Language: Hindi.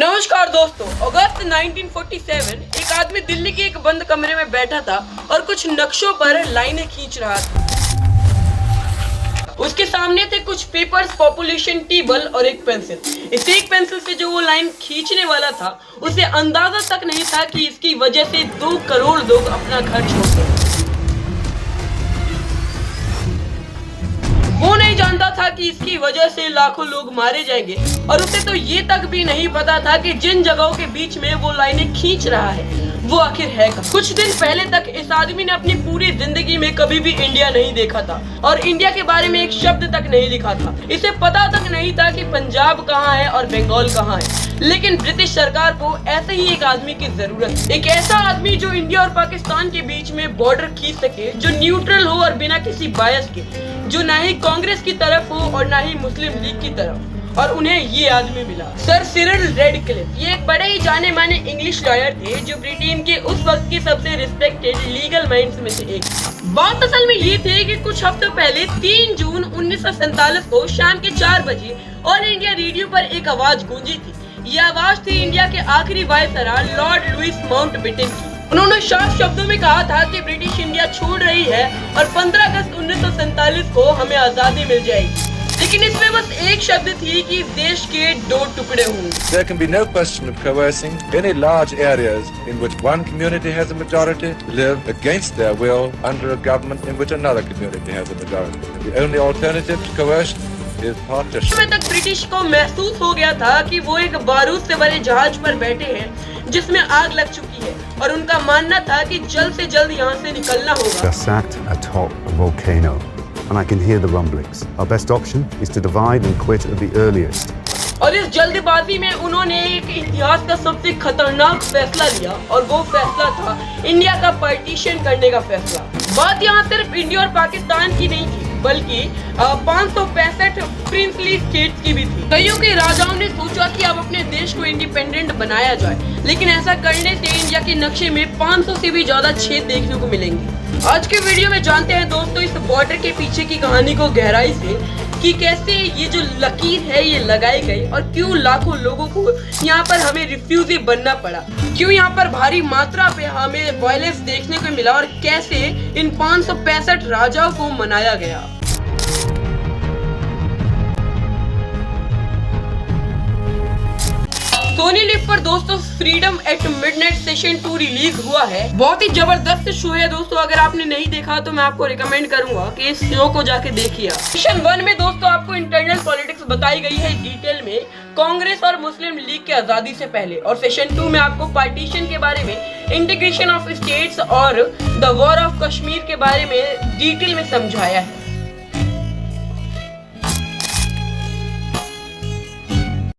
नमस्कार दोस्तों, अगस्त 1947 एक आदमी दिल्ली के एक बंद कमरे में बैठा था और कुछ नक्शों पर लाइनें खींच रहा था। उसके सामने थे कुछ पेपर्स, पॉपुलेशन टेबल और एक पेंसिल। इस एक पेंसिल से जो वो लाइन खींचने वाला था, उसे अंदाजा तक नहीं था कि इसकी वजह से 2 करोड़ लोग अपना घर छोड़ देंगे। वो नहीं जानता था कि इसकी वजह से लाखों लोग मारे जाएंगे, और उसे तो ये तक भी नहीं पता था कि जिन जगहों के बीच में वो लाइनें खींच रहा है वो आखिर है कहाँ। कुछ दिन पहले तक इस आदमी ने अपनी पूरी जिंदगी में कभी भी इंडिया नहीं देखा था और इंडिया के बारे में एक शब्द तक नहीं लिखा था। इसे पता तक नहीं था कि पंजाब कहाँ है और बंगाल कहाँ है। लेकिन ब्रिटिश सरकार को ऐसे ही एक आदमी की जरूरत है, एक ऐसा आदमी जो इंडिया और पाकिस्तान के बीच में बॉर्डर खींच सके, जो न्यूट्रल हो और बिना किसी बायस के, जो ना ही कांग्रेस की तरफ हो और ना ही मुस्लिम लीग की तरफ। और उन्हें ये आदमी मिला, सर सिरिल रेडक्लिफ। ये एक बड़े ही जाने माने इंग्लिश लॉयर थे जो ब्रिटेन के उस वक्त के सबसे रिस्पेक्टेड लीगल माइंड्स में से एक। बात असल में ये थे कि कुछ हफ्तों पहले 3 जून 1947 को शाम के 4 बजे ऑल इंडिया रेडियो पर एक आवाज गूंजी थी। ये आवाज थी इंडिया के आखिरी वायसराय लॉर्ड लुईस माउंटबेटन की। उन्होंने साफ शब्दों में कहा था कि ब्रिटिश इंडिया छोड़ रही है और 15 अगस्त 1947 को हमें आजादी मिल जाएगी। लेकिन इसमें बस एक शब्द थी कि इस देश के 2 टुकड़े होंगे। There can be no question of coercing any large areas in which one community has a majority live against their will under a government in which another community has a majority. The only alternative to coercion is partition. समय तक ब्रिटिश को महसूस हो गया था कि वो एक बारूद से भरे जहाज पर बैठे हैं जिसमें आग लग चुकी है, और उनका मानना था कि जल्द से जल्द यहाँ से निकलना होगा। We are sat atop a volcano. And I can hear the rumblings. Our best option is to divide and quit at the earliest. और इस जल्दबाजी में उन्होंने एक इतिहास का सबसे खतरनाक फैसला लिया, और वो फैसला था इंडिया का पार्टीशन करने का फैसला। बात यहाँ सिर्फ इंडिया और पाकिस्तान की नहीं थी, बल्कि 565 प्रिंसली स्टेट्स की भी थी। कईयों के राजाओं ने सोचा कि अब अपने देश को इंडिपेंडेंट बनाया जाए, लेकिन ऐसा करने से इंडिया के नक्शे में 500 से भी ज्यादा छेद देखने को मिलेंगे। आज के वीडियो में जानते हैं दोस्तों इस बॉर्डर के पीछे की कहानी को गहराई से, कि कैसे ये जो लकीर है ये लगाई गई और क्यों लाखों लोगों को यहाँ पर हमें रिफ्यूजी बनना पड़ा, क्यों यहाँ पर भारी मात्रा पे हमें वायलेंस देखने को मिला, और कैसे इन 565 राजाओं को मनाया गया। सोनी लिव पर दोस्तों freedom at midnight session 2 release हुआ है। बहुत ही जबरदस्त शो है दोस्तों, अगर आपने नहीं देखा तो मैं आपको रिकमेंड करूंगा कि इस शो को जाके देखिए। सेशन 1 में दोस्तों आपको इंटरनल पॉलिटिक्स बताई गई है डिटेल में, कांग्रेस और मुस्लिम लीग की आजादी से पहले, और सेशन 2 में आपको पार्टीशन के बारे में, इंटीग्रेशन ऑफ स्टेट्स और द वॉर ऑफ कश्मीर के बारे में डिटेल में समझाया है।